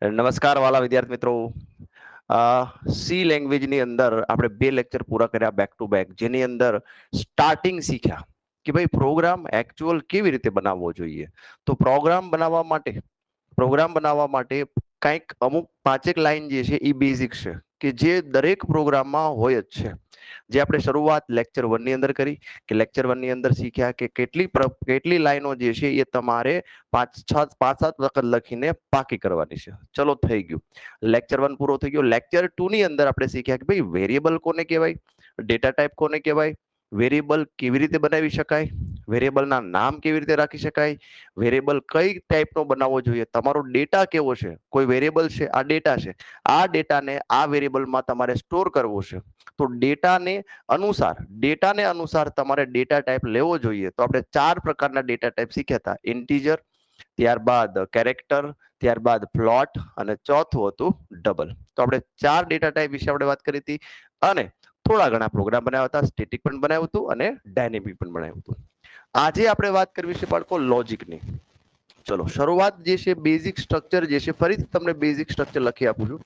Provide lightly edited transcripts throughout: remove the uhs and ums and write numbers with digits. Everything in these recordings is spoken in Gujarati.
નમસ્કાર વાલા વિદ્યાર્થી મિત્રો. સી લેંગ્વેજની અંદર આપણે બે લેક્ચર પૂરા કર્યા બેક ટુ બેક, જેની અંદર સ્ટાર્ટિંગ શીખ્યા કે ભાઈ પ્રોગ્રામ એકચ્યુઅલ કેવી રીતે બનાવવો જોઈએ. તો પ્રોગ્રામ બનાવવા માટે કંઈક અમુક પાંચેક લાઈન જે છે એ બેઝિક છે કે જે દરેક પ્રોગ્રામમાં હોય જ છે. જે આપણે શરૂઆત લેક્ચર 1 ની અંદર કરી કે લેક્ચર 1 ની અંદર શીખ્યા કે કેટલી લાઈનો જે છે એ તમારે 5-7 વખત લખીને પાકી કરવાની છે. ચલો થઈ ગયું, લેક્ચર 1 પૂરો થઈ ગયો. લેક્ચર 2 ની અંદર આપણે શીખ્યા કે ભાઈ વેરિયેબલ કોને કહેવાય, ડેટા ટાઈપ કોને કહેવાય, વેરિયેબલ કેવી રીતે બનાવી શકાય, વેરિયેબલના નામ કેવી રીતે રાખી શકાય, વેરિયેબલ કઈ ટાઈપનો બનાવવો જોઈએ, તમારો ડેટા કેવો છે, કોઈ વેરિયેબલ છે, આ ડેટા છે, આ ડેટાને આ વેરિયેબલમાં તમારે સ્ટોર કરવો છે. તો ડેટાને અનુસાર તમારે ડેટા ટાઈપ લેવો જોઈએ. તો આપણે 4 પ્રકારના ડેટા ટાઈપ શીખ્યા હતા: ઇન્ટીજર, ત્યારબાદ કેરેક્ટર, ત્યારબાદ ફ્લોટ અને ચોથું હતું ડબલ. તો આપણે 4 ડેટા ટાઈપ વિશે આપણે વાત કરી હતી અને થોડા ઘણા પ્રોગ્રામ બનાવ્યા હતા. સ્ટેટિક પણ બનાવ્યું હતું અને ડાયનેમિક પણ બનાવ્યું હતું. આજે આપણે વાત કરવી છે બાળકો લોજિકની. ચલો શરૂઆત જે છે બેઝિક સ્ટ્રક્ચર જે છે, ફરીથી તમને બેઝિક સ્ટ્રક્ચર લખી આપું છું.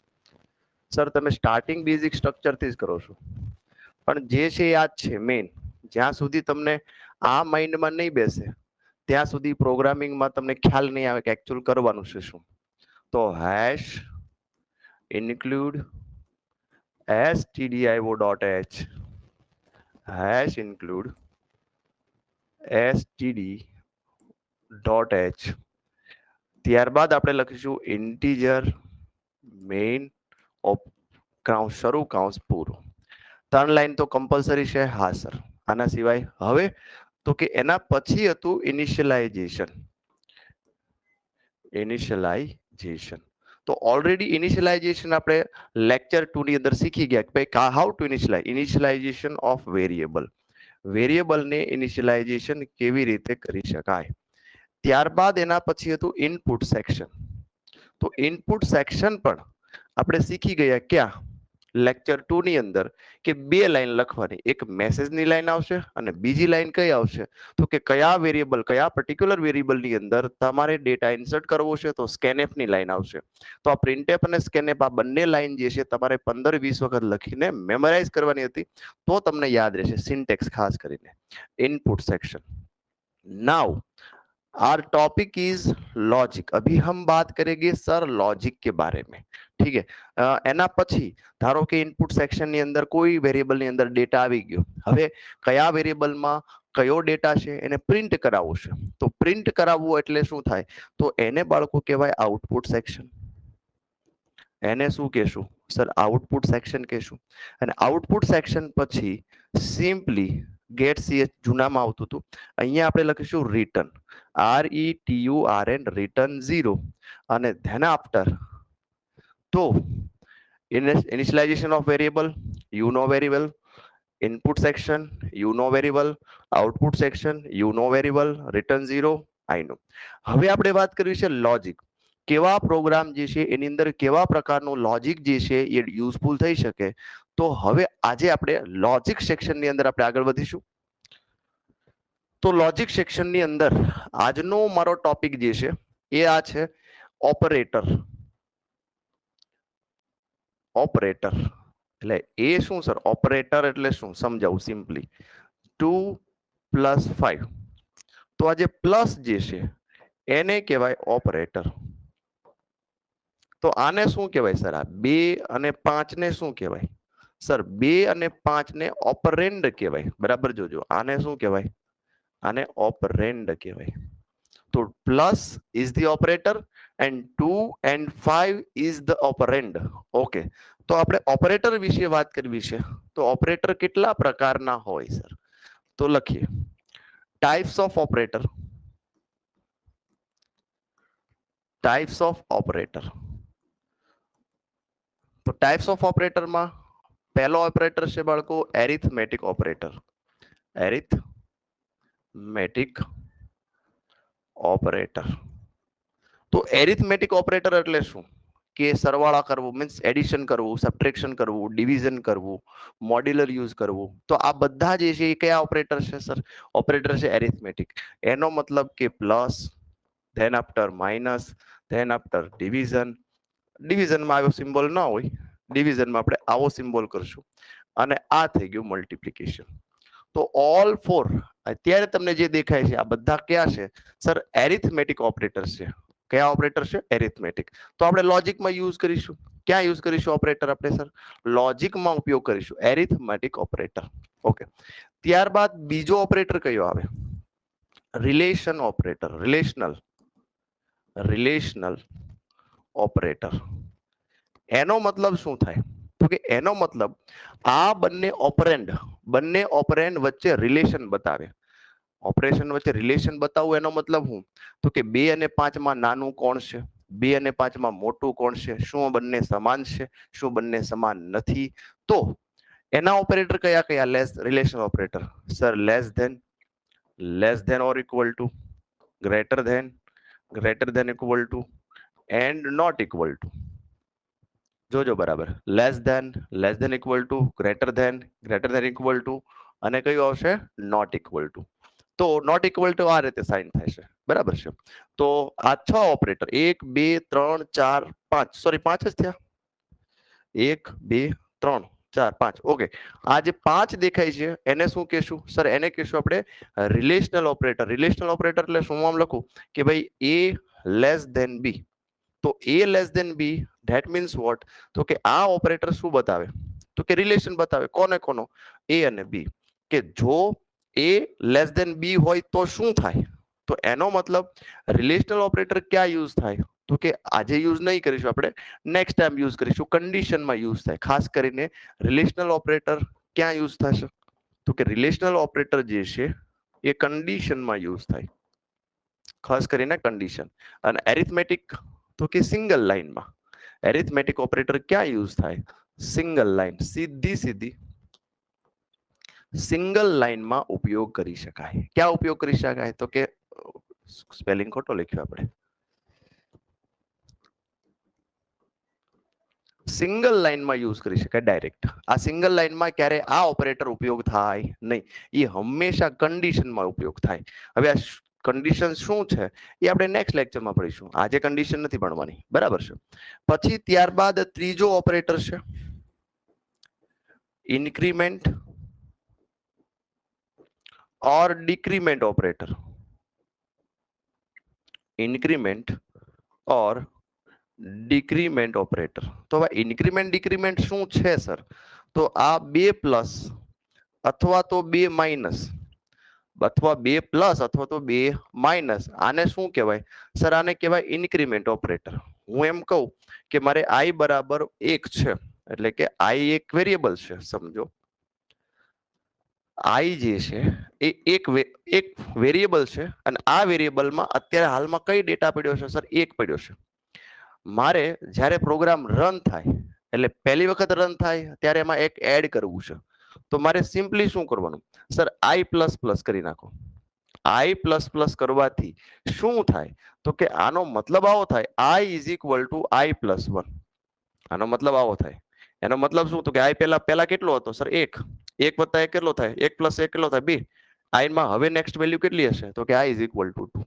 સર તમે સ્ટાર્ટિંગ બેઝિક સ્ટ્રક્ચરથી જ કરો છો, પણ જે છે યાદ છે મેઇન. જ્યાં સુધી તમને આ માઇન્ડમાં નહીં બેસે ત્યાં સુધી પ્રોગ્રામિંગમાં તમને ખ્યાલ નહીં આવે કે એકચ્યુઅલ કરવાનું છે શું. તો hash include stdio.h, hash include std.h. ત્યારબાદ આપણે લખીશું ઇન્ટીજર મેઇન કૌંસ શરૂ કૌંસ પૂરું. 3 લાઈન તો કમ્પલસરી છે. હા સર, આના સિવાય હવે તો કે એના પછી હતું ઇનિશિયલાઇઝેશન. તો ઓલરેડી ઇનિશિયલાઇઝેશન આપણે લેક્ચર 2 ની અંદર શીખી ગયા કે ભાઈ હાઉ ટુ ઇનિશિયલાઇઝેશન ઓફ વેરિયેબલને ઇનિશિયલાઇઝેશન કેવી રીતે કરી શકાય. ત્યારબાદ એના પછી હતું ઇનપુટ સેક્શન. તો ઇનપુટ સેક્શન પણ આપણે શીખી ગયા ક્યાં, લેક્ચર 2 ની અંદર, કે 2 લાઈન લખવાની. એક મેસેજની લાઈન આવશે અને બીજી લાઈન કઈ આવશે તો કે કયા પર્ટિક્યુલર વેરિયેબલની અંદર તમારે ડેટા ઇન્સર્ટ કરવો છે, તો સ્કેનએફ ની લાઈન આવશે. તો આ પ્રિન્ટએફ અને સ્કેનએફ આ બંને લાઈન જે છે તમારે 15-20 વખત લખીને મેમોરાઇઝ કરવાની હતી, તો તમને યાદ રહેશે. સિન્ટેક્સ ખાસ કરીને input section. Now our topic is logic. अभी हम बात करेंगे सर लॉजिक के बारे में. ठीक है, એના પછી ધારો કે ઇનપુટ સેક્શન ની અંદર કોઈ વેરિયેબલ ની અંદર ડેટા આવી ગયો. હવે કયા વેરિયેબલમાં કયો ડેટા છે એને પ્રિન્ટ કરાવવું છે. તો પ્રિન્ટ કરાવવું એટલે શું થાય, તો એને બાળકો કહેવાય આઉટપુટ સેક્શન. એને શું કહેશું સર, આઉટપુટ સેક્શન કહેશું. અને આઉટપુટ સેક્શન પછી સિમ્પલી ગેટ સીએચ જૂનામાં આવતું હતું, અહીંયા આપણે લખીશું રિટર્ન, RETURN, રિટર્ન 0. અને ધેન આફ્ટર તો initialization of variable, you know very well. Input section, you know very well. Output section, you know very well. Return 0, I know. હવે આપણે વાત કરવી છે લોજિક. કેવા પ્રોગ્રામ જે છે એની અંદર કેવા પ્રકારનું લોજિક જે છે એ યુઝફુલ થઈ શકે. તો હવે આજે આપણે લોજિક સેક્શનની અંદર આપણે આગળ વધીશું. તો લોજિક સેક્શનની અંદર આજનો મારો ટોપિક જે છે એ આ છે ઓપરેટર. ઓપરેટર એટલે એ શું સર, ઓપરેટર એટલે શું સમજાવું સિમ્પલી. 2 + 5, તો આ જે પ્લસ જે છે એને કહેવાય ઓપરેટર. તો આને શું કહેવાય સર, આ 2 અને 5 ને શું કહેવાય સર, 2 અને 5 ને ઓપરેન્ડ કહેવાય. બરાબર જોજો, આને શું કહેવાય, આને ઓપરેન્ડ કહેવાય. તો plus is the operator and 2 and 5 is the operand. Okay, તો આપણે ઓપરેટર વિશે વાત કરવી છે. તો ઓપરેટર કેટલા પ્રકારના હોય સર, તો લખીએ ટાઈપ્સ ઓફ ઓપરેટર. તો ટાઈપ્સ ઓફ ઓપરેટરમાં પહેલો ઓપરેટર છે બાળકો એરિથમેટિક ઓપરેટર. તો એરિથમેટિક ઓપરેટર એટલે શું કે સરવાળા કરવું, મીન્સ એડિશન કરવું, સબટ્રેક્શન કરવું, ડિવિઝન કરવું, મોડ્યુલર યુઝ કરવું. તો આ બધા જે છે એ કયા ઓપરેટર છે સર, ઓપરેટર છે એરિથમેટિક. એનો મતલબ કે plus, then after minus, then after division, ડિવિઝનમાં આવ્યો સિમ્બોલ ના હોય, ડિવિઝનમાં આપણે આવો સિમ્બોલ કરશું અને આ થઈ ગયું મલ્ટિપ્લિકેશન. તો ઓલ ફોર અત્યારે તમને જે દેખાય છે આ બધા ક્યાં છે સર? એરિથમેટિક ઓપરેટર્સ છે. કયા ઓપરેટર છે? એરિથમેટિક. તો આપણે લોજિકમાં યુઝ કરીશું. ક્યાં યુઝ કરીશું ઓપરેટર આપણે સર? લોજિકમાં ઉપયોગ કરીશું એરિથમેટિક ઓપરેટર. ઓકે. ત્યારબાદ બીજો ઓપરેટર કયો આવે? Relation operator. Relational operator. એનો મતલબ શું થાય? તો કે એનો મતલબ આ બંને ઓપરેન્ડ વચ્ચે રિલેશન બતાવે. ઓપરેશન વચ્ચે રિલેશન બતાવવું એનો મતલબ શું? તો કે 2 અને 5 માં નાનું કોણ છે? 2 અને 5 માં મોટું કોણ છે? શું બંને સમાન છે? શું બંને સમાન નથી? તો એના ઓપરેટર કયા કયા? Relation operator sir less than or equal to, greater than equal to, and not equal to. જોજો બરાબર. Less than equal to, greater than equal to, અને કયું આવશે? Not equal to. તો નોટ ઇક્વલ ટુ આ રીતે સાઇન થાય છે. બરાબર છે. તો આ 6 ઓપરેટર 1 2 3 4 5, સોરી 5 જ થયા. 1 2 3 4 5. ઓકે. આ જે 5 દેખાય છે એને શું કહેશું સર? એને કહેશું આપણે રિલેશનલ ઓપરેટર. રિલેશનલ ઓપરેટર એટલે શું આમ લખું કે ભાઈ a લેસ ધેન b. તો a less than b that means what? તો કે આ ઓપરેટર શું બતાવે? તો કે રિલેશન બતાવે. કોનો? a અને b. કે જો a લેસ ધેન b હોય તો શું થાય? તો એનો મતલબ રિલેશનલ ઓપરેટર ક્યાં યુઝ થાય? તો કે આજે યુઝ નહીં કરીશું આપણે, નેક્સ્ટ ટાઈમ યુઝ કરીશું. કન્ડિશનમાં યુઝ થાય. ખાસ કરીને રિલેશનલ ઓપરેટર ક્યાં યુઝ થશે? તો કે રિલેશનલ ઓપરેટર જે છે એ કન્ડિશનમાં યુઝ થાય, ખાસ કરીને કન્ડિશન. અને એરિથમેટિક તો કે સિંગલ લાઈનમાં. એરિથમેટિક ઓપરેટર ક્યાં યુઝ થાય? Single line. સીધી સિંગલ લાઈનમાં ઉપયોગ કરી શકાય. ક્યાં ઉપયોગ કરી શકાય? તો કે સ્પેલિંગ ખોટો લખ્યો આપણે. સિંગલ લાઈનમાં યુઝ કરી શકાય ડાયરેક્ટ. આ સિંગલ લાઈનમાં ક્યારે આ ઓપરેટર ઉપયોગ થાય નહીં. એ હંમેશા કન્ડિશનમાં ઉપયોગ થાય. હવે આ કન્ડિશન શું છે એ આપણે નેક્સ્ટ લેક્ચરમાં ભણીશું. આજે કન્ડિશન નથી ભણવાની. બરાબર છે. પછી ત્યારબાદ ત્રીજો ઓપરેટર છે increment or decrement operator. Increment or decrement operator. તો હવે ઇન્ક્રીમેન્ટ ડિક્રીમેન્ટ શું છે સર? તો આ 2 પ્લસ અથવા તો 2 માઇનસ, અથવા 2 પ્લસ અથવા તો 2 માઇનસ, આને શું કહેવાય સર? આને કહેવાય ઇન્ક્રીમેન્ટ ઓપરેટર. હું એમ કહું કે મારે i બરાબર 1 છે, એટલે કે i એક વેરિયેબલ છે. સમજો i જે છે એ એક વેરિયેબલ છે અને આ વેરિયેબલમાં અત્યારે હાલમાં કઈ ડેટા પડ્યો છે સર? 1 પડ્યો છે. મારે જ્યારે પ્રોગ્રામ રન થાય એટલે પહેલી વખત રન થાય ત્યારે એમાં એક એડ કરવું છે. તો મારે સિમ્પલી શું કરવાનું સર? i પ્લસ પ્લસ કરી નાખો. i પ્લસ પ્લસ કરવાથી શું થાય? તો કે આનો મતલબ આવો થાય i is equal two i plus 1. આનો મતલબ આવો થાય. એનો મતલબ શું? તો કે i પહેલા કેટલો હતો સર? 1. 1 વત્તા 1 કેટલો થાય? 1 પ્લસ 1 કેટલો થાય? 2. i માં હવે નેક્સ્ટ વેલ્યુ કેટલી હશે? તો કે i ઇઝ ઇક્વલ ટુ 2.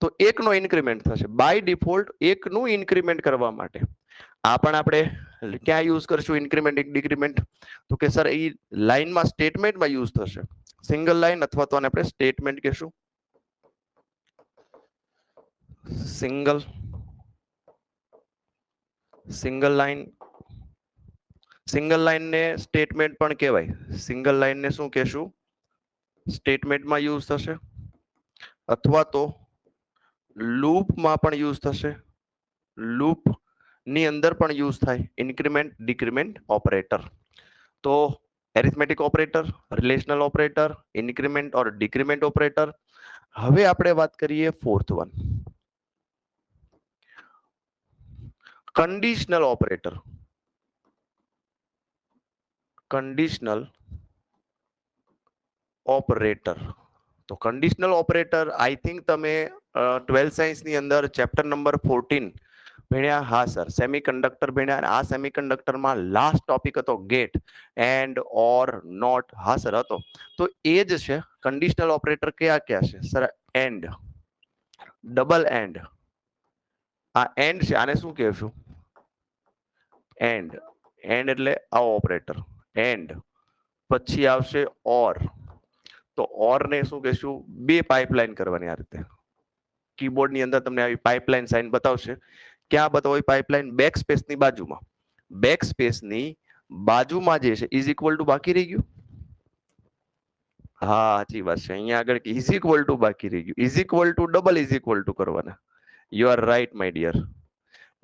તો 1 નો ઇન્ક્રીમેન્ટ થશે. બાય ડિફોલ્ટ 1 નું ઇન્ક્રીમેન્ટ કરવા માટે આ પણ આપણે ક્યાં યુઝ કરશું ઇન્ક્રીમેન્ટ ડિક્રીમેન્ટ? તો કે સર એ લાઈનમાં સ્ટેટમેન્ટમાં યુઝ થશે. સિંગલ લાઈન અથવા તો આને આપણે સ્ટેટમેન્ટ કહેશું. સિંગલ લાઈન ને સ્ટેટમેન્ટ પણ કહેવાય. સિંગલ લાઈન ને શું કહેશું? સ્ટેટમેન્ટમાં યુઝ થશે અથવા તો લૂપમાં પણ યુઝ થશે. લૂપ ની અંદર પણ યુઝ થાય ઇન્ક્રીમેન્ટ ડિક્રીમેન્ટ ઓપરેટર. તો arithmetic operator, relational operator, increment or decrement operator. હવે આપણે વાત કરીએ ફોર્થ વન, કંડિશનલ ઓપરેટર. તો કંડિશનલ ઓપરેટર આઈ થિંક તમે 12th સાયન્સ ની અંદર ચેપ્ટર નંબર 14 ભણ્યા. હા સર, સેમિકન્ડક્ટર ભણ્યા. અને આ સેમિકન્ડક્ટરમાં લાસ્ટ ટોપિક હતો ગેટ, એન્ડ, ઓર, નોટ. હા સર હતો. તો એ જ છે કંડિશનલ ઓપરેટર. કયા કયા છે સર? And, double and. આ એન્ડ છે, આને શું કહેશું? એન્ડ એન્ડ એટલે આ ઓપરેટર એન્ડ પછી આવશે ઓર તો ઓર ને શું કહેશું બે પાઇપલાઇન કરવાની આ રીતે કીબોર્ડ ની અંદર તમને આવી પાઇપલાઇન સાઇન બતાવશે ક્યાં બતાવો પાઇપલાઇન બેક સ્પેસ ની બાજુમાં બેક સ્પેસ ની બાજુમાં જે છે ઇઝ ઇક્વલ ટુ બાકી રહી ગયું હા સાચી વાત છે અહીંયા આગળ ઇઝ ઇક્વલ ટુ બાકી રહી ગયું is equal to double is equal to કરવાના you are right my dear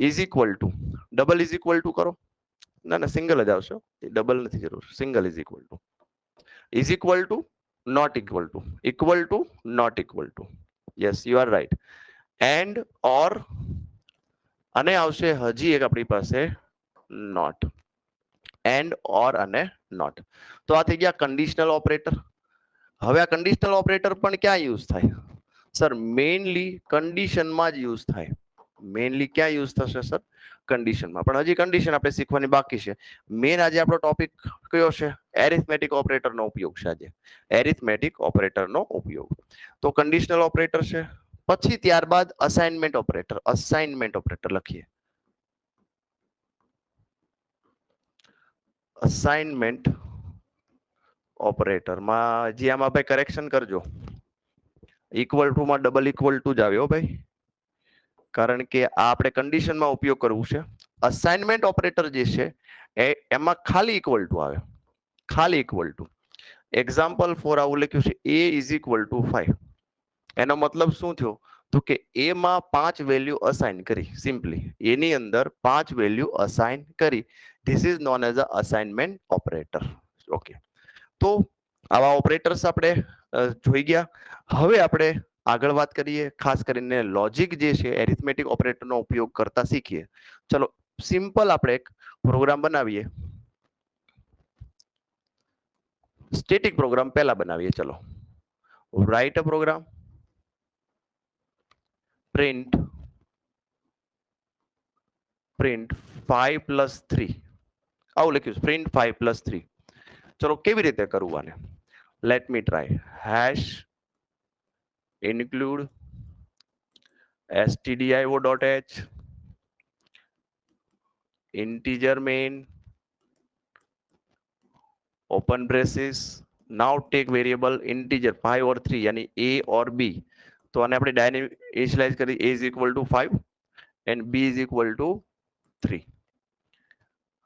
is equal to double is equal to કરો ના ના સિંગલ જ આવશે ડબલ નથી જરૂર single is equal to not equal to not equal to yes you are right and or અને આવશે હજી એક આપણી પાસે not and or અને not તો આ થઈ ગયા કન્ડિશનલ ઓપરેટર હવે આ કન્ડિશનલ ઓપરેટર પણ ક્યાં યુઝ થાય સર મેઇનલી કન્ડિશનમાં જ યુઝ થાય મેઇનલી ક્યાં યુઝ થશે સર કન્ડિશનમાં પણ હજી કન્ડિશન આપણે શીખવાની બાકી છે મેઇન આજે આપણો ટોપિક કયો છે એરિથમેટિક ઓપરેટરનો ઉપયોગ છે આજે એરિથમેટિક ઓપરેટરનો ઉપયોગ તો કન્ડિશનલ ઓપરેટર છે પછી ત્યારબાદ અસાઇનમેન્ટ ઓપરેટર લખીએ અસાઇનમેન્ટ ઓપરેટરમાં જે આમાં ભાઈ કરેક્શન કરજો ઇક્વલ ટુ માં ડબલ ઇક્વલ ટુ જ આવ્યો ભાઈ કારણ કે આ આપણે કન્ડિશનમાં ઉપયોગ કરવું છે અસાઇનમેન્ટ ઓપરેટર જે છે એમાં ખાલી ઇક્વલ ટુ આવે ખાલી ઇક્વલ ટુ એક્ઝામ્પલ ફોર આવું લખ્યું છે a ઇઝ ઇક્વલ ટુ 5 એનો મતલબ શું થયો તો કે a માં 5 વેલ્યુ અસાઇન કરી સિમ્પલી એની અંદર 5 વેલ્યુ અસાઇન કરી this is known as a assignment operator okay તો આવા ઓપરેટર્સ આપણે જોઈ ગયા હવે આપણે આગળ વાત કરીએ ખાસ કરીને લોજિક જે છે એરિથમેટિક ઓપરેટરનો ઉપયોગ કરતા શીખીએ ચલો સિમ્પલ આપણે એક પ્રોગ્રામ બનાવીએ સ્ટેટિક પ્રોગ્રામ પહેલા બનાવીએ ચલો write a program print 5 plus 3 આવું લખ્યું પ્રિન્ટ 5 પ્લસ 3 ચલો કેવી રીતે કરવું આને let me try hash include stdio.h integer main open braces now take variable integer 5 or 3 यानी a or b तो आने આપણે ડાયનેમિક ઇનિશિયલાઇઝ કરી a is equal to 5 and b is equal to 3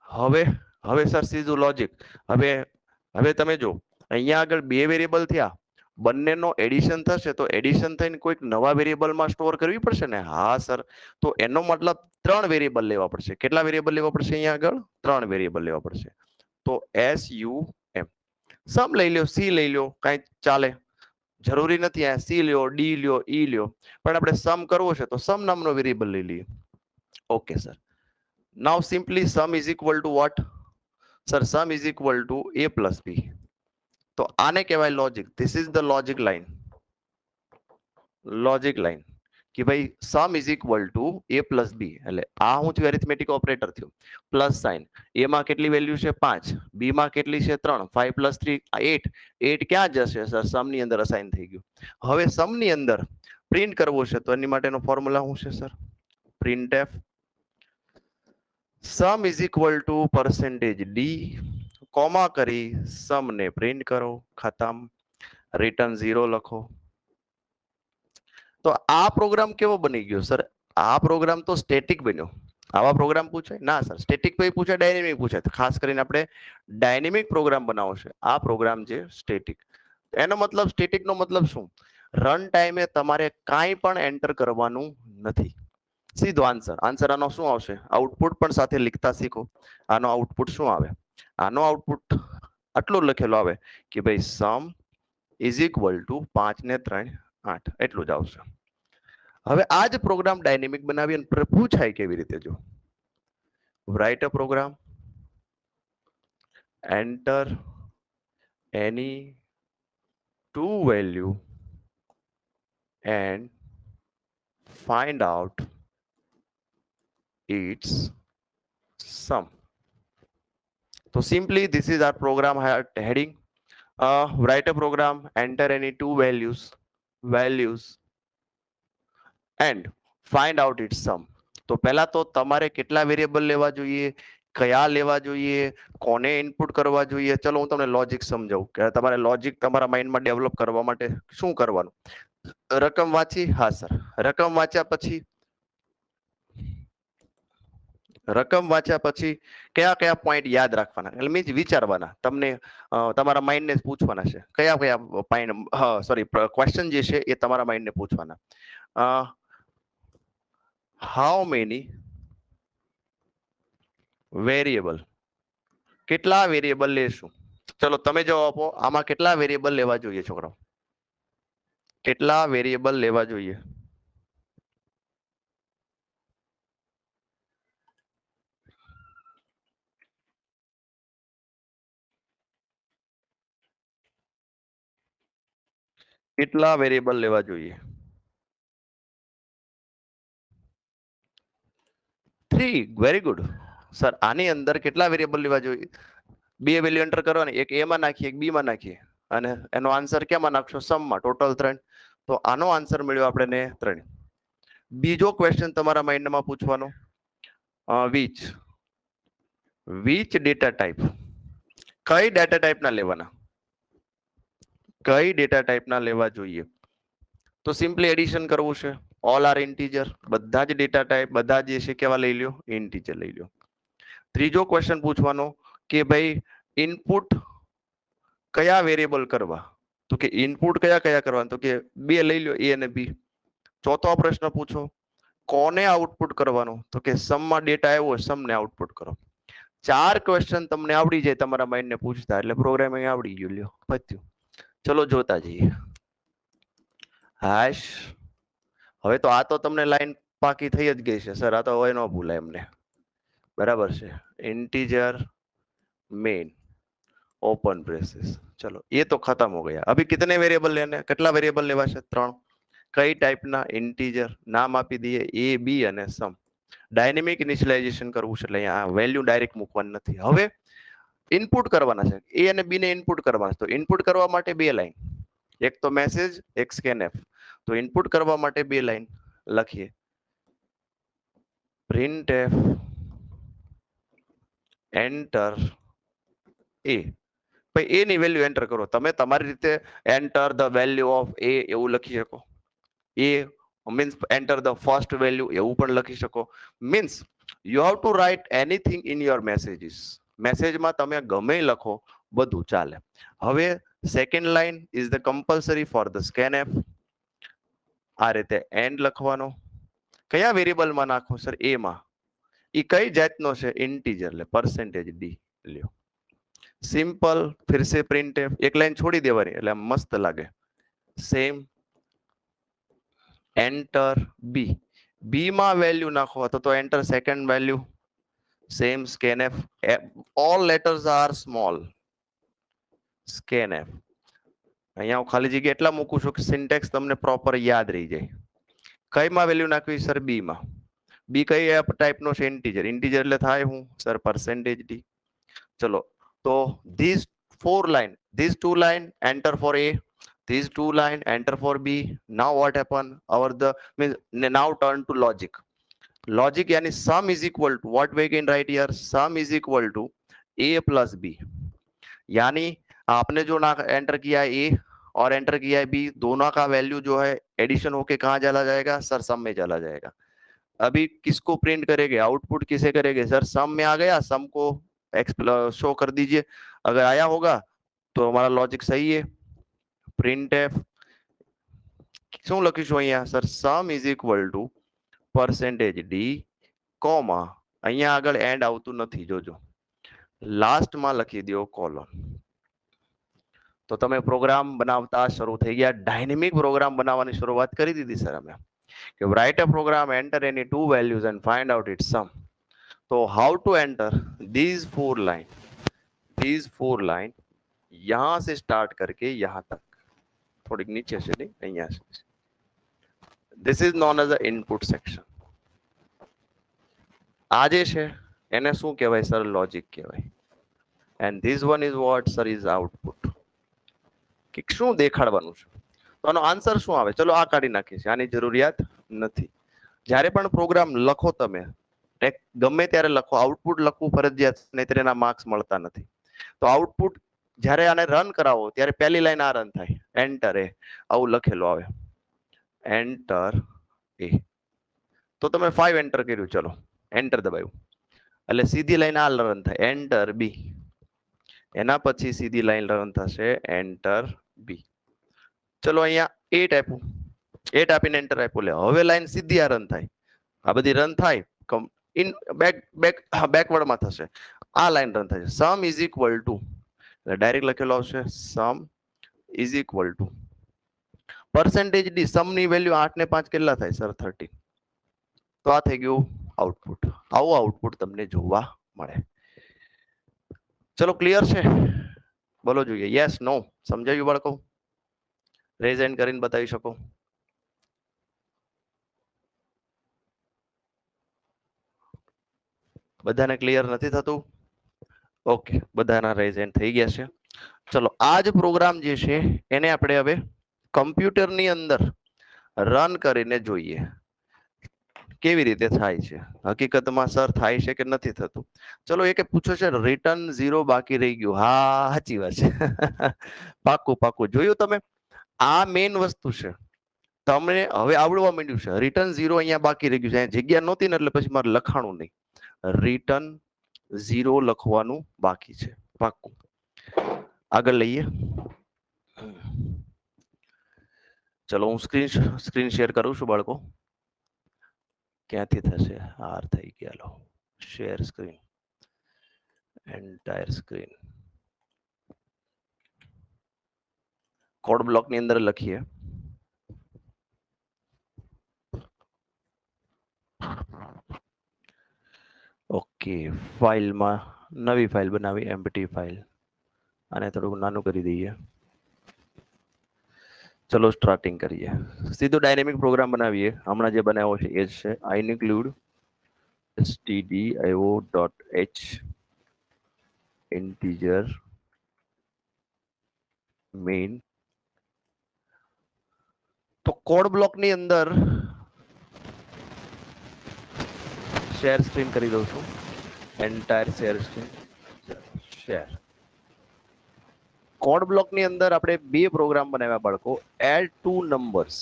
હવે સર સીધું લોજિક હવે તમે જો અહીંયા આગળ બે વેરિયેબલ થયા બંનેનો એડિશન થશે તો એડિશન થઈને કોઈક નવા વેરિયેબલમાં સ્ટોર કરવી પડશે ને હા સર તો એનો મતલબ 3 વેરિયેબલ લેવા પડશે કેટલા વેરિયેબલ લેવા પડશે અહીંયા આગળ 3 વેરિયેબલ લેવા પડશે તો sum સમ લઈ લ્યો સી લઈ લ્યો કાંઈ ચાલે જરૂરી નથી આ સી લ્યો ડી લ્યો ઈ લ્યો પણ આપણે સમ કરવો છે તો સમ નામનો વેરિયેબલ લઈ લઈએ okay sir now simply sum is equal to what sir sum is equal to a plus b તો આને કહેવાય logic this is the logic line કે ભાઈ sum is equal to a plus b એટલે આ હું થયું એરિથમેટિક ઓપરેટર થયું પ્લસ સાઇન a માં કેટલી વેલ્યુ છે 5 b માં કેટલી છે 3 5 પ્લસ 3 8 ક્યાં જશે સર સમ ની અંદર અસાઇન થઈ ગયું હવે સમ ની અંદર પ્રિન્ટ કરવો છે તો એની માટેનો ફોર્મ્યુલા શું છે sir printf sum is equal to percentage D comma કરી સમ ને પ્રિન્ટ કરો ખતમ રિટર્ન 0 લખો તો આ પ્રોગ્રામ કેવો બની ગયો સર આ પ્રોગ્રામ તો સ્ટેટિક બન્યો આવા પ્રોગ્રામ પૂછાય ના સર સ્ટેટિક પછી પૂછાય ડાયનેમિક પૂછાય ખાસ કરીને આપણે ડાયનેમિક પ્રોગ્રામ બનાવવો છે આ પ્રોગ્રામ છે સ્ટેટિક એનો મતલબ સ્ટેટિક નો મતલબ શું રન ટાઈમે તમારે કાંઈ પણ એન્ટર કરવાનું નથી સીધો આન્સર આનો શું આવશે આઉટપુટ પણ સાથે લીખતા શીખો આનો આઉટપુટ શું આવે આનો આઉટપુટ આટલું લખેલું આવે કે ભાઈ સમ ઇઝ ઇક્વલ ટુ 5 ને 3 8 એટલું જ આવશે હવે આ જ પ્રોગ્રામ ડાયનેમિક બનાવી અને પૂછાય કેવી રીતે જો write a program enter any two value and find out its sum. So simply this is our program heading. Write a program, enter any two values and find out its sum. તો પહેલા તો તમારે કેટલા વેરિયેબલ લેવા જોઈએ કયા લેવા જોઈએ, કોને ઇનપુટ કરવા જોઈએ. ચલો હું તમને લોજિક સમજાવું કે તમારે લોજિક તમારા માઇન્ડમાં ડેવલપ કરવા માટે શું કરવાનું. રકમ વાંચી, હા સર. રકમ વાંચ્યા પછી કયા કયા પોઈન્ટ યાદ રાખવાના, એટલે મીન્સ વિચારવાના. તમને તમારા માઇન્ડને પૂછવાના છે કયા કયા પોઈન્ટ, સોરી, ક્વેશ્ચન જે છે એ તમારા માઇન્ડને પૂછવાના. હાઉ મેની વેરિયેબલ, કેટલા વેરિયેબલ લેશું. ચલો તમે જવાબ આપો, આમાં કેટલા વેરિયેબલ લેવા જોઈએ છોકરાઓ, કેટલા વેરિયેબલ લેવા જોઈએ. કેટલા વેરિયેબલ લેવા જોઈએ. 3, વેરી ગુડ સર. આની અંદર કેટલા વેરિયેબલ લેવા જોઈએ. બે વેલ્યુ એન્ટર કરવાની, એક એ માં નાખીએ, એક બી માં નાખીએ, અને એનો આન્સર કેમાં નાખશો, સમમાં, ટોટલ 3. તો આનો આન્સર મળ્યો આપણને 3. બીજો ક્વેશ્ચન તમારા માઇન્ડમાં પૂછવાનો, વિચ ડેટા ટાઈપ, કઈ ડેટા ટાઈપના લેવાના, કઈ ડેટા ટાઈપના લેવા જોઈએ. તો સિમ્પલી એડિશન કરવું છે. ઓલ આર ઇન્ટીજર, બધા જ ડેટા ટાઈપ, બધા જે છે કેવા લઈ લ્યો, ઇન્ટીજર લઈ લ્યો. ત્રીજો ક્વેશ્ચન પૂછવાનો કે ભાઈ ઇનપુટ કયા વેરિયેબલ કરવા, તો કે ઇનપુટ કયા કયા કરવા, તો કે બે લઈ લ્યો, એ અને બી. ચોથો પ્રશ્ન પૂછો કોને આઉટપુટ કરવાનો, તો કે સમમાં ડેટા આવ્યો સમ ને આઉટપુટ કરો. 4 ક્વેશ્ચન તમને આવડી જાય તમારા માઇન્ડને પૂછતા, એટલે પ્રોગ્રામિંગ આવડી ગયું. લ્યો પત્યું. ચલો જોતા જઈએ. હાશ, હવે તો આ તો તમને લાઈન પાકી થઈ જ ગઈ છે સર. આ તો હવે ન ભૂલાય એમને. બરાબર છે. इंटीजर मेन ओपन ब्रेसेस, चलो ये तो खत्म हो गया. अभी कितने वेरिएबल लेने, કેટલા વેરિયેબલ લેવા છે, 3. કઈ ટાઈપના, ઇન્ટીજર. નામ આપી દઈએ એ બી અને સમ. ડાયનેમિક ઇનિશિયલાઇઝેશન કરવું છે, એટલે અહીંયા વેલ્યુ ડાયરેક્ટ મૂકવાની નથી. હવે ઇનપુટ કરવાના છે, એ અને બી ને ઇનપુટ કરવાના. તો ઇનપુટ કરવા માટે બે લાઈન, એક તો મેસેજ, એક સ્કેનએફ. તો ઇનપુટ કરવા માટે બે લાઈન લખીએ, printf એન્ટર એ. ભાઈ એ ની વેલ્યુ એન્ટર કરો. તમે તમારી રીતે enter the value of a એવું લખી શકો. એ means enter the first value એવું પણ લખી શકો. Means you have to write anything in your messages. મેસેજમાં તમે ગમે લખો, બધું ચાલે. હવે second line is the compulsory for the scanf. આ રીતે એન્ડ લખવાનો. કયા વેરિયેબલમાં નાખો સર, એ માં. એ કઈ જાતનો છે, ઇન્ટીજર, એટલે પરસેન્ટેજ ડી લ્યો. સિમ્પલ. फिर से printf, એક લાઈન છોડી દેવાની એટલે મસ્ત લાગે. સેમ એન્ટર બી. બી માં વેલ્યુ નાખો, તો enter second value. Same scanf, all letters are small. Scanf. અહીંયા હું ખાલી જગ્યા એટલા મૂકું છું કે સિન્ટેક્સ તમને પ્રોપર યાદ રહી જાય. કઈમાં વેલ્યુ નાખવી સર, બી માં. બી કઈ ટાઈપનો છે, ઇન્ટીજર. ઇન્ટીજર એટલે થાય હું સર, પરસેન્ટેજ ડી. ચલો તો these 4 line, these 2 line enter for a, these 2 line enter for b. Now what happen, our the means now turn to logic. Logic यानी sum is equal to, what we can write here, sum is equal to a plus b. यानी आपने जो ना एंटर किया है a और एंटर किया है b, दोनों का वैल्यू जो है एडिशन होके कहाँ चला जाएगा सर, सम में चला जाएगा. अभी किसको प्रिंट करेंगे, आउटपुट किसे करेंगे सर, सम में आ गया, सम को शो कर दीजिए. अगर आया होगा तो हमारा लॉजिक सही है. printf શું લખીશું અહીંયા sir, sum is equal to percentage D comma, અહીંયા આગળ એન્ડ આવતું નથી, જોજો લાસ્ટમાં લખી દો કોલન. તો તમે પ્રોગ્રામ બનાવતા શરૂ થઈ ગયા. ડાયનેમિક પ્રોગ્રામ બનાવવાની શરૂઆત કરી દીધી સર અમે. कि write a program, enter any two values and find out its sum. So how to enter these 4 line, these 4 line यहां से स्टार्ट करके यहां तक, थोड़ी नीचे से नहीं, અહીંયા से. This is known as the input section. આ જે છે એને શું કહેવાય સર, લોજિક કહેવાય. and this one is what sir is output. કે શું દેખાડવાનું છે. તો આનો આન્સર શું આવે, ચલો આ કાઢી નાખીએ છીએ, આની જરૂરિયાત નથી. જ્યારે પણ પ્રોગ્રામ લખો તમે ગમે ત્યારે લખો, આઉટપુટ લખવું ફરજિયાત, નહીતર એના માર્ક્સ મળતા નથી. તો આઉટપુટ જ્યારે આને રન કરાવો ત્યારે પહેલી લાઈન આ રન થાય, એન્ટર એ આવું લખેલું આવે, એન્ટર એ. તો તમે 5 એન્ટર કર્યું, ચલો એન્ટર દબાવ્યું એટલે સીધી લાઈન આ રન થાય, એન્ટર બી. એના પછી સીધી લાઈન રન થશે, એન્ટર બી. ચલો અહીંયા 8 આપ્યું, 8 આપીને એન્ટર આપ્યું, લે હવે લાઈન સીધી આ રન થાય. આ બધી રન થાય ઇન બેકવર્ડમાં થશે, આ લાઈન રન થશે, સમ ઇઝ ઇક્વલ ટુ, એટલે ડાયરેક્ટ લખેલો આવશે sum is equal to percentage d. સમ ની વેલ્યુ 8 ને 5 કેટલા થાય સર? 30. તો આ થઈ ગયું આઉટપુટ. આવું આઉટપુટ તમને જોવા મળે. ચલો ક્લિયર છે? બોલો જોઈએ, યસ નો? સમજાયું બાળકો? રેઝ હેન્ડ કરીને બતાવી શકો? બધાને ક્લિયર નથી થતું? ઓકે, બધાના રેઝ હેન્ડ થઈ ગયા છે. ચલો આ જ પ્રોગ્રામ જે છે એને આપણે હવે કમ્પ્યુટરની અંદર રન કરીને જોઈએ કેવી રીતે થાય છે. હકીકતમાં સર થાય છે કે નથી થતું? ચલો એક પૂછો છે રિટર્ન 0 બાકી રહી ગયું. હા સાચી વાત છે. પાકું પાકું જોયું તમે? આ મેઇન વસ્તુ છે. તમને હવે આવડવા માંડ્યું છે. રિટર્ન 0 અહીંયા બાકી રહી ગયું છે, જગ્યા નહોતી ને એટલે પછી મારે લખાણું નહીં. રિટર્ન 0 લખવાનું બાકી છે. પાકું. આગળ લઈએ. ચલો હું સ્ક્રીન શેર કરું છું બાળકો. ક્યાંથી થશે? આર થઈ ગયા. લો share screen, entire screen. Code block ની અંદર લખીએ. ઓકે, ફાઇલમાં નવી ફાઇલ બનાવી, એમ્પ્ટી ફાઇલ. આને થોડુંક નાનું કરી દઈએ. ચલો સ્ટાર્ટિંગ કરીએ. સીધો ડાયનેમિક પ્રોગ્રામ બનાવીએ. હમણાં જે બનાવ્યો છે એ જ છે. include stdio.h integer main. તો કોડ બ્લોક ની અંદર શેર સ્ક્રીન કરી દઉં છું. Entire share screen, share. Code block ની અંદર આપણે બે પ્રોગ્રામ બનાવ્યા બાળકો. Add two numbers.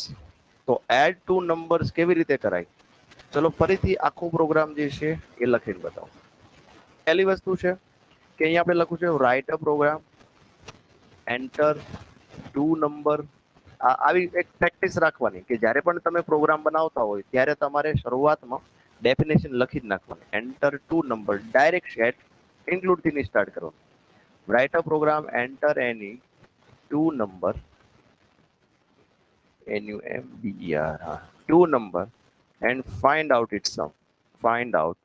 તો એડ ટુ નંબર્સ કેવી રીતે કરાય? ચલો ફરીથી આખો પ્રોગ્રામ જે છે એ લખીને બતાવો. પહેલી વસ્તુ છે કે અહીંયા આપણે લખવું છે write a program, enter two number. આવી એક પ્રેક્ટિસ રાખવાની કે જ્યારે પણ તમે પ્રોગ્રામ બનાવતા હોય ત્યારે તમારે શરૂઆતમાં ડેફિનેશન લખી જ નાખવાની. Enter two number, direct set include થી સ્ટાર્ટ કરવાનું. write a program, enter any two number, number, two number, and find out its sum. Find out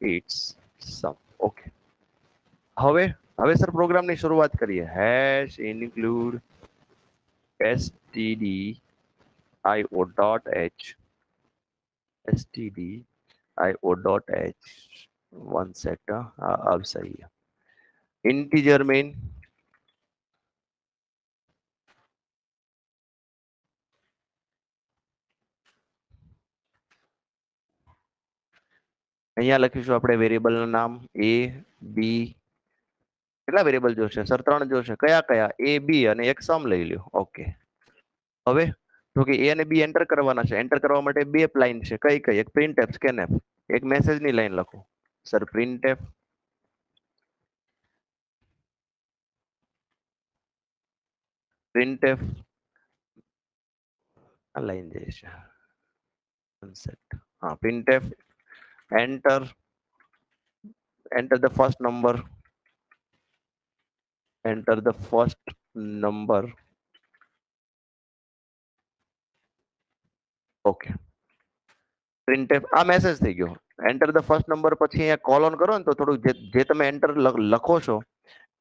its sum. Okay. હવે સર પ્રોગ્રામની શરૂઆત કરીએ. hash include stdio.h stdio.h. one second. अब सही है. integer main. અહીંયા લખીશું આપણે વેરિયેબલનું નામ a b. કેટલા વેરિયેબલ જોશે સર? 3 જોશે. કયા કયા? a b અને એક સમ લઈ લ્યો. ઓકે. હવે તો કે a અને b એન્ટર કરવાના છે. એન્ટર કરવા માટે બે લાઈન છે. કઈ કઈ? એક printf, scanf. એક મેસેજની લાઈન લખો સર. printf printf આ લાઈન જે છે concept. હા, printf enter the first number, enter the first number. Okay. printf આ મેસેજ થઈ ગયો. એન્ટર ધ ફર્સ્ટ નંબર પછી અહીંયા કોલોન કરો ને તો થોડુંક જે તમે એન્ટર લખો છો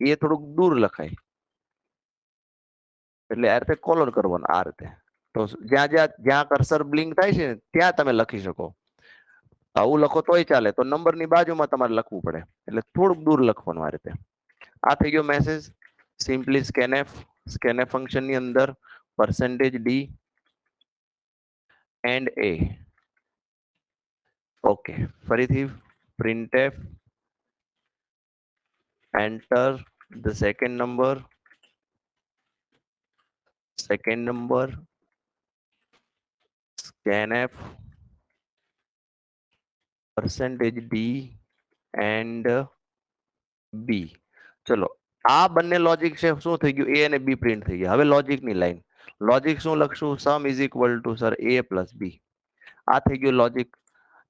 એ થોડુંક દૂર લખાય, એટલે આ રીતે કોલોન કરવાનો. આ રીતે તો જ્યાં જ્યાં જ્યાં કર્સર બ્લિંક થાય છે ત્યાં તમે લખી શકો. આવું લખો તોય ચાલે, તો નંબરની બાજુમાં તમારે લખવું પડે, એટલે થોડુંક દૂર લખવાનું. આ રીતે આ થઈ ગયો મેસેજ. સિમ્પલી scanf ફંક્શન ની અંદર %d and a. ઓકે, ફરીથી printf enter the second number scanf %d and b. ચલો, આ બંને લોજિક છે, શું થઈ ગયું, એ અને બી પ્રિન્ટ થઈ ગયા. હવે લોજિકની લાઈન, લોજિક શું લખશું, sum is equal to sir a plus b. આ થઈ ગયું લોજિક.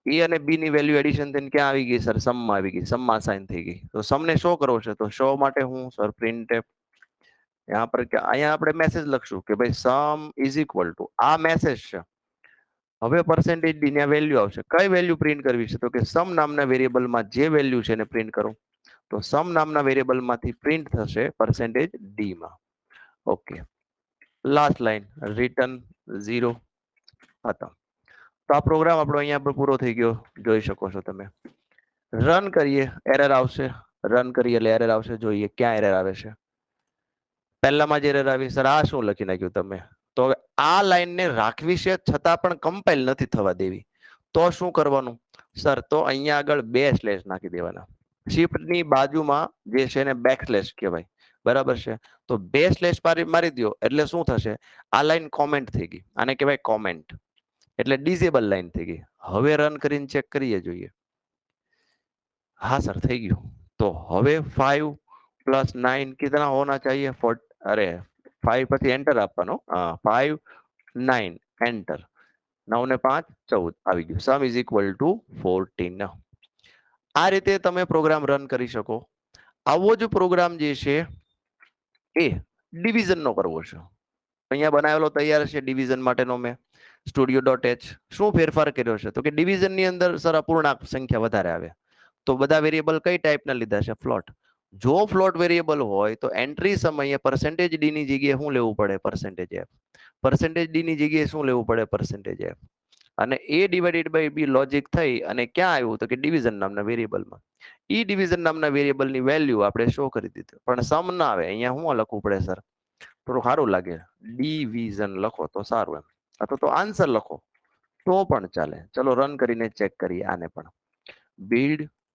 એ અને બી ની વેલ્યુ એડિશન થઈને ક્યાં આવી ગઈ સર, સમ માં આવી ગઈ, સમ માં અસાઇન થઈ ગઈ. તો સમ ને શો કરવો છે, તો શો માટે હું સર printf यहाँ पर અહીંયા આપણે મેસેજ લખશું કે ભાઈ સમ ઇઝ ઇક્વલ ટુ, આ મેસેજ છે. હવે પર્સન્ટેજ ડી ની વેલ્યુ આવશે, કઈ વેલ્યુ પ્રિન્ટ કરવી છે, તો કે સમ નામના વેરિયેબલમાં જે વેલ્યુ છે એને પ્રિન્ટ કરો. તો સમ નામના વેરિયેબલમાંથી પ્રિન્ટ થશે પર્સન્ટેજ ડી માં. ઓકે, લાસ્ટ લાઈન રિટર્ન 0 ખતમ. તો આ પ્રોગ્રામ આપણો અહીંયા પર પૂરો થઈ ગયો, જોઈ શકો છો તમે. રન કરીએ, એરર આવશે. રન કરીએ એટલે એરર આવશે. જોઈએ ક્યાં એરર આવે છે. પહેલામાં જ એરર આવી, સર આ શું લખી નાખ્યું તમે. તો હવે આ લાઈનને રાખવી છે છતાં પણ કમ્પાઇલ નથી થવા દેવી, તો શું કરવાનું સર, તો અહીંયા આગળ બે સ્લેશ નાખી દેવાના. શિફ્ટ ની બાજુમાં જે છે એને બેક સ્લેશ કહેવાય, બરાબર છે. તો બે સ્લેશ મારી દો એટલે શું થશે, આ લાઈન કોમેન્ટ થઈ ગઈ, આને કહેવાય કોમેન્ટ, એટલે ડિસેબલ લાઈન થઈ ગઈ. હવે રન કરીને ચેક કરીએ, જોઈએ. હા સર થઈ ગયું. તો હવે 5 + 9 कितना होना चाहिए, अरे 5 પછી એન્ટર આપવાનો. 5 9 એન્ટર, 9 ને 5 14 આવી ગયું. સમ ઇઝ ઇક્વલ ટુ 14. આ રીતે તમે પ્રોગ્રામ રન કરી શકો. આવો જ પ્રોગ્રામ જે છે એ ડિવિઝન નો કરવો છે. અહીંયા બનાવેલો તૈયાર છે ડિવિઝન માટેનો મેં studio.h. શું ફેરફાર કર્યો છે, તો કે ડિવિઝન ની અંદર સર અપૂર્ણાંક સંખ્યા વધારે આવે, તો બધા વેરિયેબલ કઈ ટાઈપના લીધા છે, ફ્લોટ. જો ફ્લોટ વેરિયેબલ હોય તો એન્ટ્રી સમયે પર્સન્ટેજ ડી ની જગ્યાએ શું લેવું પડે, પર્સન્ટેજ એફ. પર્સન્ટેજ ડી ની જગ્યાએ શું લેવું પડે, પર્સન્ટેજ એફ. અને એ ડિવાઇડેડ બાય બી લોજિક થઈ અને ક્યાં આવ્યું, તો કે ડિવિઝન નામના વેરિયેબલમાં. ઈ ડિવિઝન નામના વેરિયેબલની વેલ્યુ આપણે શો કરી દીધી, પણ સમ ના આવે. અહીંયા શું લખવું પડે સર, થોડું સારું લાગે, ડિવિઝન લખો તો સારું એમ, અથવા તો આન્સર લખો તો પણ ચાલે. ચલો રન કરીને ચેક કરીએ આને પણ.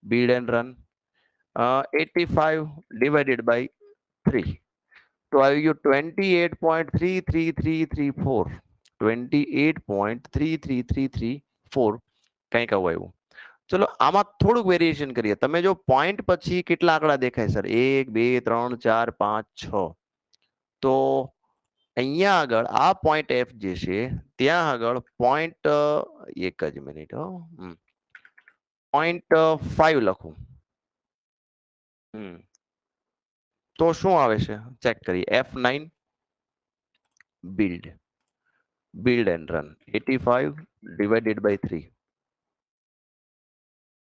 Build and run. 85 divided by 3, તો આવી ગયું 28.33334. 28.33334 કંઈક આવું આવ્યું. ચલો આમાં થોડુંક વેરિએશન કરીએ. તમે જો પોઈન્ટ પછી કેટલા આંકડા દેખાય સર, 1 2 3 4 5 6, તો અહીંયા આગળ આ પોઈન્ટ એફ જે છે ત્યાં આગળ પોઈન્ટ, એક જ મિનિટ, 0.5 લખું. તો શું આવે છે ચેક કરીએ. F9 build and run. 85 divided by 3,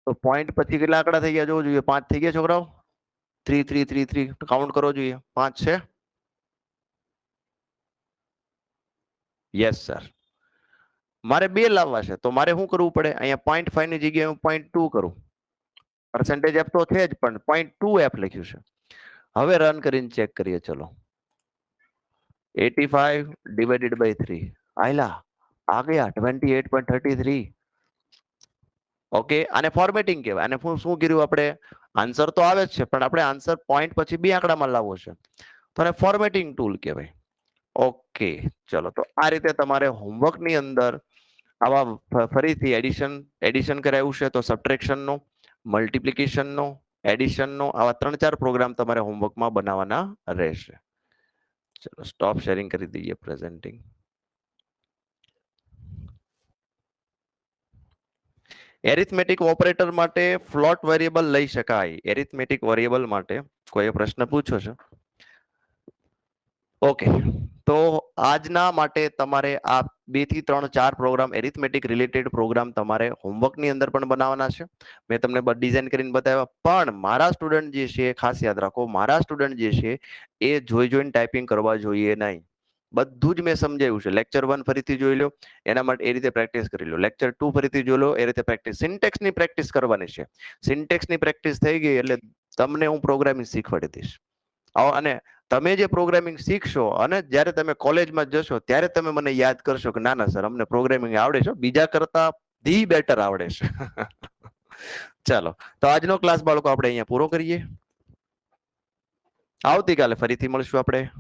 તો પોઈન્ટ પછી કેટલા આંકડા થઈ ગયા જોવું જોઈએ. 5 થઈ ગયા છોકરાઓ. 3 3 3 3 કાઉન્ટ કરો જોઈએ. 5 છે. Yes sir. મારે 2 લાવવા છે, તો મારે શું કરવું પડે, અહીંયા 0.5 ની જગ્યાએ હું 0.2 કરું. પર્સન્ટેજ એફ તો છે જ, પણ 0.2 એફ લખ્યું છે. હવે રન કરીને ચેક કરીએ. ચલો 85 ડિવાઇડેડ બાય 3, આયલા આ ગયા 28.33. ઓકે, આને ફોર્મેટિંગ કહેવાય. આને શું કર્યું આપણે, આન્સર તો આવે જ છે, પણ આપણે આન્સર પોઈન્ટ પછી 2 આંકડામાં લાવવો છે, તો આને ફોર્મેટિંગ ટૂલ કહેવાય. ઓકે, ચલો તો આ રીતે તમારે હોમવર્ક ની અંદર આવા ફરીથી એડિશન કરાવ્યું છે, તો સબટ્રેક્શન નો, મલ્ટિપ્લિકેશન નો, એડિશન નો, આવા 3-4 પ્રોગ્રામ તમારે હોમવર્કમાં બનાવવાના રહેશે. ચલો સ્ટોપ શેરિંગ કરી દઈએ પ્રેઝન્ટિંગ. એરિથમેટિક ઓપરેટર માટે ફ્લોટ વેરિયેબલ લઈ શકાય. એરિથમેટિક વેરિયેબલ માટે કોઈ પ્રશ્ન પૂછ્યો છે? ઓકે, તો આજના માટે તમારે આ 2 થી 3 4 પ્રોગ્રામ એરિથમેટિક રિલેટેડ પ્રોગ્રામ તમારે હોમવર્ક ની અંદર પણ બનાવવાના છે. મેં તમને ડિઝાઇન કરીને બતાવ્યા, પણ મારા સ્ટુડન્ટ જે છે, ખાસ યાદ રાખો, મારા સ્ટુડન્ટ જે છે એ જોઈને ટાઈપિંગ કરવા જોઈએ નહીં. બધું જ મેં સમજાવ્યું છે. લેક્ચર 1 ફરીથી જોઈ લો, એના માટે એ રીતે પ્રેક્ટિસ કરી લો. લેક્ચર 2 ફરીથી જોઈ લો, એ રીતે પ્રેક્ટિસ. સિન્ટેક્સની પ્રેક્ટિસ કરવાની છે. સિન્ટેક્સની પ્રેક્ટિસ થઈ ગઈ એટલે તમને હું પ્રોગ્રામિંગ શીખવાડી દઈશ. અને તમે જે પ્રોગ્રામિંગ શીખશો અને જ્યારે તમે કોલેજમાં જશો ત્યારે તમે મને યાદ કરશો કે ના ના સર, અમને પ્રોગ્રામિંગ આવડે છે, બીજા કરતા ધી બેટર આવડે છે. ચાલો, તો આજનો ક્લાસ બાળકો આપણે અહીંયા પૂરો કરીએ. આવતીકાલે ફરીથી મળશું આપણે.